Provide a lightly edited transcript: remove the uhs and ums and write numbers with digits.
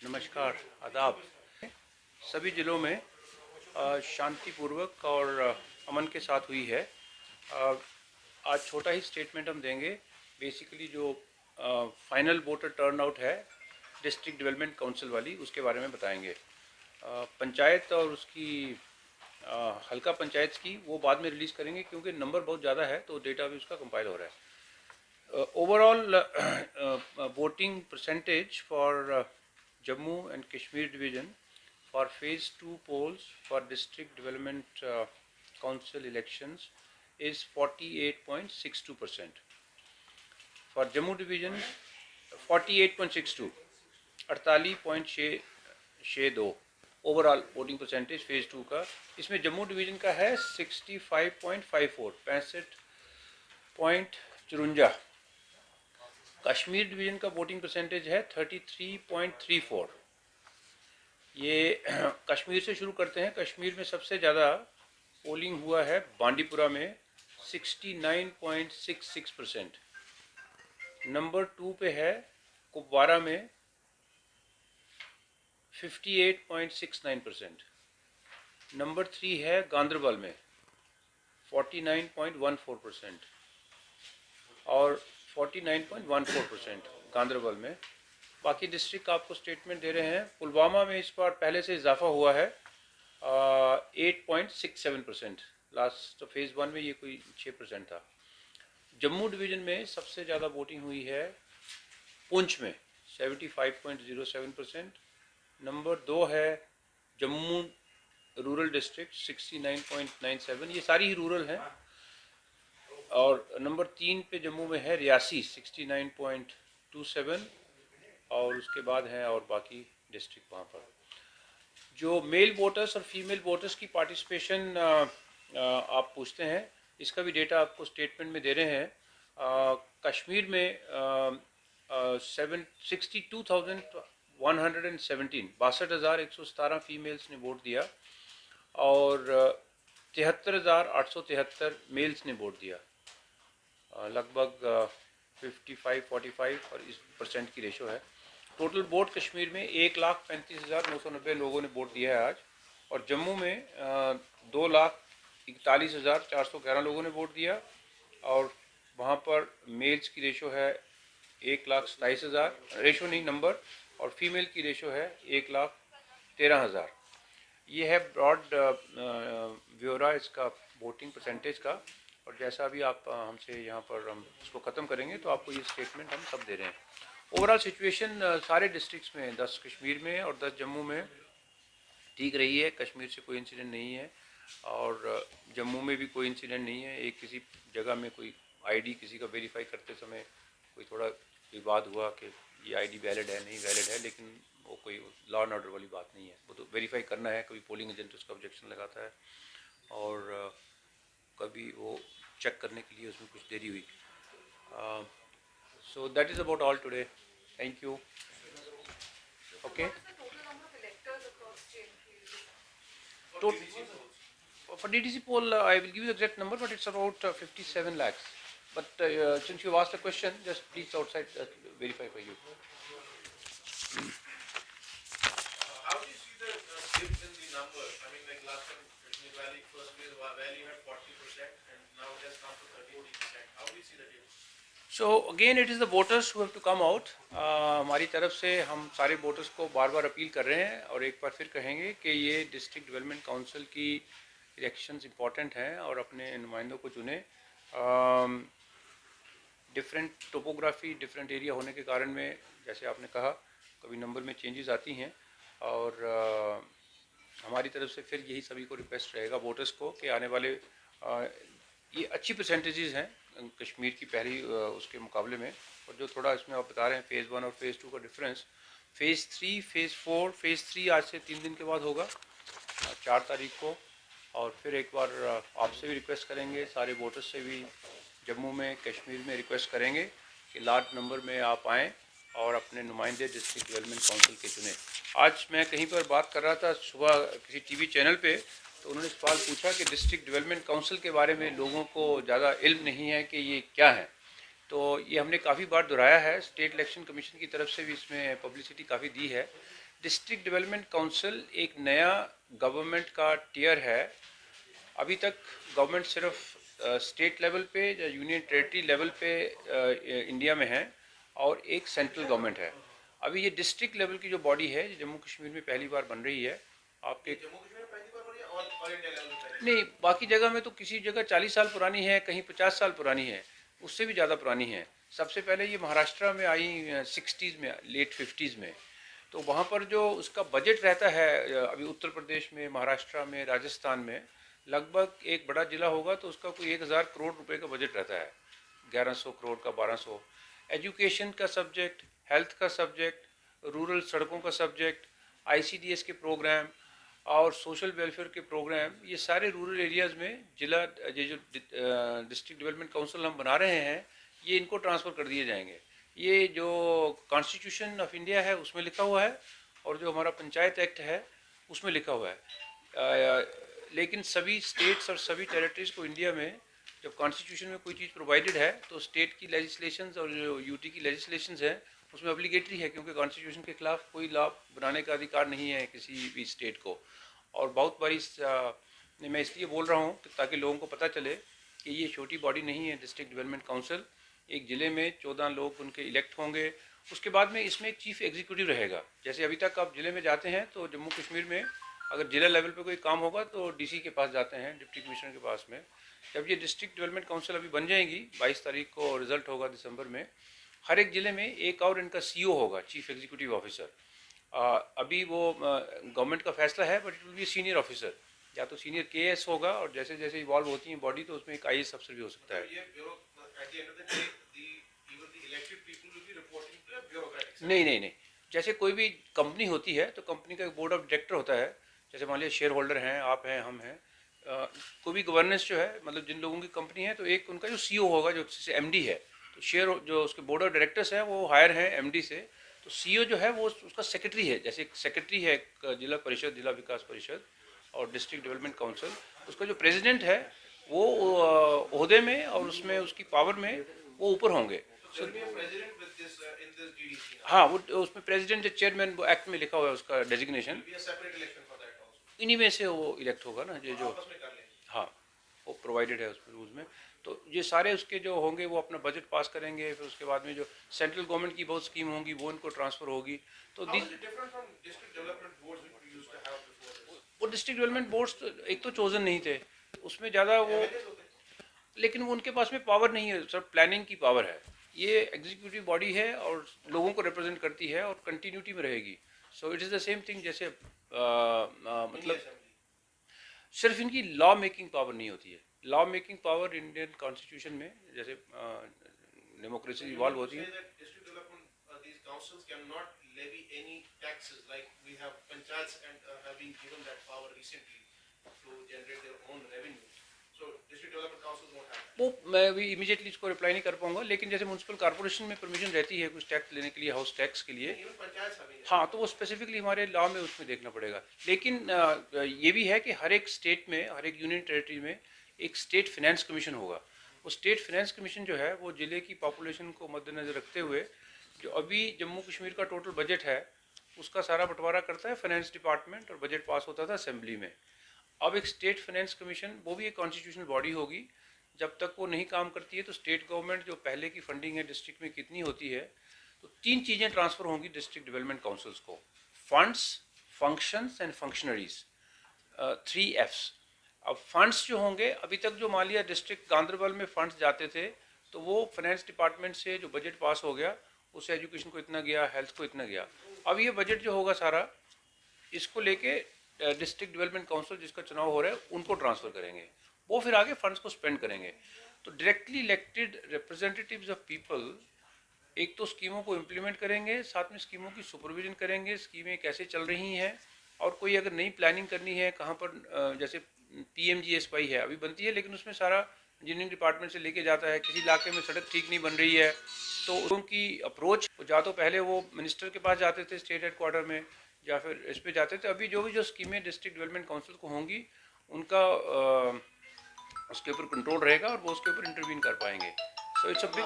नमस्कार, आदाब। सभी ज़िलों में शांतिपूर्वक और अमन के साथ हुई है। आज छोटा ही स्टेटमेंट हम देंगे। बेसिकली जो फाइनल वोटर टर्नआउट है डिस्ट्रिक्ट डेवलपमेंट काउंसिल वाली, उसके बारे में बताएंगे। पंचायत और उसकी हल्का पंचायत की वो बाद में रिलीज़ करेंगे, क्योंकि नंबर बहुत ज़्यादा है तो डेटा भी उसका कंपाइल हो रहा है। Overall voting percentage for Jammu and Kashmir division for phase 2 polls for district development council elections is 48.62%. For Jammu division 48.62, 48.62 overall voting percentage phase 2 का। इसमें जम्मू डिवीजन का है 65.54, 65.54। कश्मीर डिवीज़न का वोटिंग परसेंटेज है 33.34। ये कश्मीर से शुरू करते हैं। कश्मीर में सबसे ज़्यादा पोलिंग हुआ है बांडीपुरा में 69.66%। नंबर 2 पे है कुपवारा में 58.69%। नंबर 3 है गांदरबल में 49.14% और 49.14% गांदरबल में। बाकी डिस्ट्रिक्ट का आपको स्टेटमेंट दे रहे हैं। पुलवामा में इस बार पहले से इजाफा हुआ है 8.67%। लास्ट फेज़ 1 में ये कोई 6% था। जम्मू डिवीज़न में सबसे ज़्यादा वोटिंग हुई है पुंछ में 75.07%। नंबर 2 है जम्मू रूरल डिस्ट्रिक्ट 69.97। ये सारी ही रूरल हैं। और नंबर 3 पे जम्मू में है रियासी 69.27। और उसके बाद है और बाकी डिस्ट्रिक्ट वहाँ पर। जो मेल वोटर्स और फीमेल वोटर्स की पार्टिसिपेशन आप पूछते हैं, इसका भी डेटा आपको स्टेटमेंट में दे रहे हैं। कश्मीर में 62,117 फीमेल्स ने वोट दिया और 73,873 मेल्स ने वोट दिया। लगभग 55-45 और इस परसेंट की रेशो है। टोटल वोट कश्मीर में 1,35,990 लोगों ने वोट दिया है आज। और जम्मू में 2,41,411 लोगों ने वोट दिया और वहाँ पर मेल्स की रेशो है 1,27,000, रेशो नहीं नंबर, और फीमेल की रेशो है 1,13,000। ये है ब्रॉड ब्यौरा इसका वोटिंग परसेंटेज का। और जैसा अभी आप हमसे यहाँ पर हम इसको ख़त्म करेंगे तो आपको ये स्टेटमेंट हम सब दे रहे हैं। ओवरऑल सिचुएशन सारे डिस्ट्रिक्ट्स में 10 कश्मीर में और 10 जम्मू में ठीक रही है। कश्मीर से कोई इंसिडेंट नहीं है और जम्मू में भी कोई इंसिडेंट नहीं है। एक किसी जगह में कोई आईडी किसी का वेरीफाई करते समय कोई थोड़ा विवाद हुआ कि ये आईडी वैलिड है नहीं वैलिड है, लेकिन वो कोई लॉ एंड ऑर्डर वाली बात नहीं है। वो तो वेरीफाई करना है। कभी पोलिंग एजेंट उसका ऑब्जेक्शन लगाता है और कभी वो चेक करने के लिए उसमें कुछ देरी हुई। So that is about all today. Thank you. Okay. For DTC poll, I will give you the exact number, but it's about 57 lakhs. But since you asked a question, just please outside verify for you. How do you see the dip in the numbers? I mean, like last time, Kashmir Valley, first phase Valley had 40%, and now it has come to 33%. How do you see the dip? So again, it is the voters who have to come out. हमारी तरफ से हम सारे voters को बार बार appeal कर रहे हैं और एक बार फिर कहेंगे कि ये डिस्ट्रिक्ट डेवलपमेंट काउंसिल की इलेक्शंस इंपॉर्टेंट हैं और अपने नुमाइंदों को चुने। डिफरेंट टोपोग्राफी, डिफरेंट एरिया होने के कारण में, जैसे आपने कहा, कभी नंबर में चेंजेस आती हैं और हमारी तरफ से फिर यही सभी को रिक्वेस्ट रहेगा वोटर्स को कि आने वाले ये अच्छी परसेंटेजेस हैं कश्मीर की पहली उसके मुकाबले में। और जो थोड़ा इसमें आप बता रहे हैं फेज़ 1 और फेज़ 2 का डिफरेंस, फेज़ 3, फेज़ 4, फेज़ 3 आज से 3 दिन के बाद होगा 4 तारीख को। और फिर एक बार आपसे भी रिक्वेस्ट करेंगे, सारे वोटर्स से भी जम्मू में कश्मीर में रिक्वेस्ट करेंगे कि लार्ज नंबर में आप आएँ और अपने नुमाइंदे डिस्ट्रिक्ट डेवलपमेंट काउंसिल के चुने। आज मैं कहीं पर बात कर रहा था सुबह किसी टीवी चैनल पे, तो उन्होंने सवाल पूछा कि डिस्ट्रिक्ट डेवलपमेंट काउंसिल के बारे में लोगों को ज़्यादा इल्म नहीं है कि ये क्या है। तो ये हमने काफ़ी बार दोहराया है। स्टेट इलेक्शन कमीशन की तरफ से भी इसमें पब्लिसिटी काफ़ी दी है डिस्ट्रिक्ट डेवलपमेंट काउंसिल एक नया गवर्नमेंट का टियर है। अभी तक गवर्नमेंट सिर्फ स्टेट लेवल पे या यूनियन टेरिटरी लेवल पे इंडिया में है और एक सेंट्रल गवर्नमेंट है। अभी ये डिस्ट्रिक्ट लेवल की जो बॉडी है जम्मू कश्मीर में पहली बार बन रही है। आपके जम्मू कश्मीर में पहली बार हो रही है, ऑल इंडिया लेवल पे पहली नहीं, बाकी जगह में तो किसी जगह 40 साल पुरानी है, कहीं 50 साल पुरानी है, उससे भी ज़्यादा पुरानी है। सबसे पहले ये महाराष्ट्र में आई 60s में, लेट 50s में। तो वहाँ पर जो उसका बजट रहता है अभी उत्तर प्रदेश में, महाराष्ट्र में, राजस्थान में, लगभग एक बड़ा जिला होगा तो उसका कोई 1000 करोड़ रुपए का बजट रहता है, 1100 करोड़ का, 1200। एजुकेशन का सब्जेक्ट, हेल्थ का सब्जेक्ट, रूरल सड़कों का सब्जेक्ट, ICDS के प्रोग्राम और सोशल वेलफेयर के प्रोग्राम, ये सारे रूरल एरियाज़ में जिला ये जो डिस्ट्रिक्ट डेवलपमेंट काउंसिल हम बना रहे हैं, ये इनको ट्रांसफ़र कर दिए जाएंगे। ये जो कॉन्स्टिट्यूशन ऑफ इंडिया है उसमें लिखा हुआ है और जो हमारा पंचायत एक्ट है उसमें लिखा हुआ है। लेकिन सभी स्टेट्स और सभी टेरिटरीज़ को इंडिया में जब कॉन्स्टिट्यूशन में कोई चीज़ प्रोवाइडेड है तो स्टेट की लेजिस्लेशंस और जो यूटी की लेजिस्लेशंस है उसमें ऑब्लिगेटरी है, क्योंकि कॉन्स्टिट्यूशन के खिलाफ कोई लॉ बनाने का अधिकार नहीं है किसी भी स्टेट को। और बहुत बारी मैं इसलिए बोल रहा हूँ ताकि लोगों को पता चले कि ये छोटी बॉडी नहीं है डिस्ट्रिक्ट डेवलपमेंट काउंसिल। एक ज़िले में 14 लोग उनके इलेक्ट होंगे, उसके बाद में इसमें एक चीफ एग्जीक्यूटिव रहेगा। जैसे अभी तक आप ज़िले में जाते हैं तो जम्मू कश्मीर में अगर ज़िला लेवल पे कोई काम होगा तो DC के पास जाते हैं, डिप्टी कमिश्नर के पास में। जब ये डिस्ट्रिक्ट डेवलपमेंट काउंसिल अभी बन जाएंगी, 22 तारीख को रिजल्ट होगा दिसंबर में, हर एक ज़िले में एक और इनका CO होगा, चीफ एग्जीक्यूटिव ऑफिसर। अभी वो गवर्नमेंट का फैसला है, but it will be senior officer, या तो सीनियर KS होगा, और जैसे जैसे इवॉल्व होती है बॉडी तो उसमें एक IAS अफसर भी हो सकता है। ये bureau at the end of the day even the elected people will be reporting to a bureaucratic sector. नहीं, जैसे कोई भी कंपनी होती है तो कंपनी का एक बोर्ड ऑफ डायरेक्टर होता है। जैसे मान लिया शेयर होल्डर हैं, आप हैं, हम हैं, कोई भी गवर्नेंस जो है, मतलब जिन लोगों की कंपनी है, तो एक उनका जो CEO होगा, जो MD है, तो शेयर जो उसके बोर्ड ऑफ डायरेक्टर्स हैं वो हायर हैं MD से। तो CEO जो है वो उसका सेक्रेटरी है, जैसे सेक्रेटरी है जिला परिषद, जिला विकास परिषद और डिस्ट्रिक्ट डेवलपमेंट काउंसिल। उसका जो प्रेसिडेंट है वो ओहदे में और उसमें उसकी पावर में वो ऊपर होंगे। So there will be a president with this in this DDC now. हाँ, वो उसमें प्रेसिडेंट या चेयरमैन वो एक्ट में लिखा हुआ है उसका designation. There will be a separate election for that also. इन्हीं में से वो इलेक्ट होगा ना, जो आपस में कर लेंगे. हाँ, वो प्रोवाइडेड है उसमें रूल्स में। तो ये सारे उसके जो होंगे वो अपना बजट पास करेंगे, फिर उसके बाद में जो सेंट्रल गवर्नमेंट की बहुत स्कीम होंगी वो इनको ट्रांसफ़र होगी। तो How is it different from district development boards which we used to have before this? वो डिस्ट्रिक्ट डेवलपमेंट बोर्ड्स एक तो चोजन नहीं थे, उसमें ज़्यादा वो, MLAs होते हैं. लेकिन वो उनके पास में पावर नहीं है, सर प्लानिंग की पावर है। ये एग्जीक्यूटिव बॉडी है और लोगों को रिप्रेजेंट करती है और कंटिन्यूटी में रहेगी। So it is the same thing, जैसे मतलब सिर्फ इनकी लॉ मेकिंग पावर नहीं होती है। Law making power Indian constitution में जैसे डेमोक्रेसी इवॉल्व होती है। Say that district development, these councils cannot levy any taxes like we have panchayats and have been given that power recently to generate their own revenue. So district development councils won't have that. वो मैं भी immediately इसको reply नहीं कर पाऊंगा, लेकिन जैसे municipal corporation में परमिशन रहती है कुछ टैक्स लेने के लिए, हाउस टैक्स के लिए, Even panchayats having that. हाँ, तो वो स्पेसिफिकली हमारे लॉ में उसमें देखना पड़ेगा। लेकिन ये भी है कि हर एक स्टेट में, हर एक यूनियन टेरिटरी में एक स्टेट फाइनेंस कमीशन होगा। वो स्टेट फाइनेंस कमीशन जो है वो ज़िले की पॉपुलेशन को मद्देनज़र रखते हुए, जो अभी जम्मू कश्मीर का टोटल बजट है उसका सारा बंटवारा करता है फाइनेंस डिपार्टमेंट और बजट पास होता था असेंबली में। अब एक स्टेट फाइनेंस कमीशन, वो भी एक कॉन्स्टिट्यूशनल बॉडी होगी। जब तक वो नहीं काम करती है तो स्टेट गवर्नमेंट जो पहले की फंडिंग है डिस्ट्रिक्ट में कितनी होती है, तो 3 चीज़ें ट्रांसफ़र होंगी डिस्ट्रिक्ट डेवलपमेंट काउंसिल्स को: funds, functions and functionaries, 3 Fs। अब फंड्स जो होंगे, अभी तक जो मान लिया डिस्ट्रिक्ट गांधरबल में फंड्स जाते थे तो वो फाइनेंस डिपार्टमेंट से जो बजट पास हो गया उससे एजुकेशन को इतना गया, हेल्थ को इतना गया। अब ये बजट जो होगा सारा, इसको लेके डिस्ट्रिक्ट डेवलपमेंट काउंसिल जिसका चुनाव हो रहा है उनको ट्रांसफ़र करेंगे, वो फिर आगे फंड्स को स्पेंड करेंगे। तो directly elected representatives of people एक तो स्कीमों को इम्प्लीमेंट करेंगे, साथ में स्कीमों की सुपरविजन करेंगे, स्कीमें कैसे चल रही हैं, और कोई अगर नई प्लानिंग करनी है कहाँ पर, जैसे PMGSY है अभी बनती है, लेकिन उसमें सारा इंजीनियरिंग डिपार्टमेंट से लेके जाता है। किसी इलाके में सड़क ठीक नहीं बन रही है तो उनकी अप्रोच या तो पहले वो मिनिस्टर के पास जाते थे स्टेट हेडक्वार्टर में, या फिर इस पे जाते थे। अभी जो स्कीमें डिस्ट्रिक्ट डेवलपमेंट काउंसिल को होंगी उनका उसके ऊपर कंट्रोल रहेगा और वो उसके ऊपर इंटरवीन कर पाएंगे। So it's a big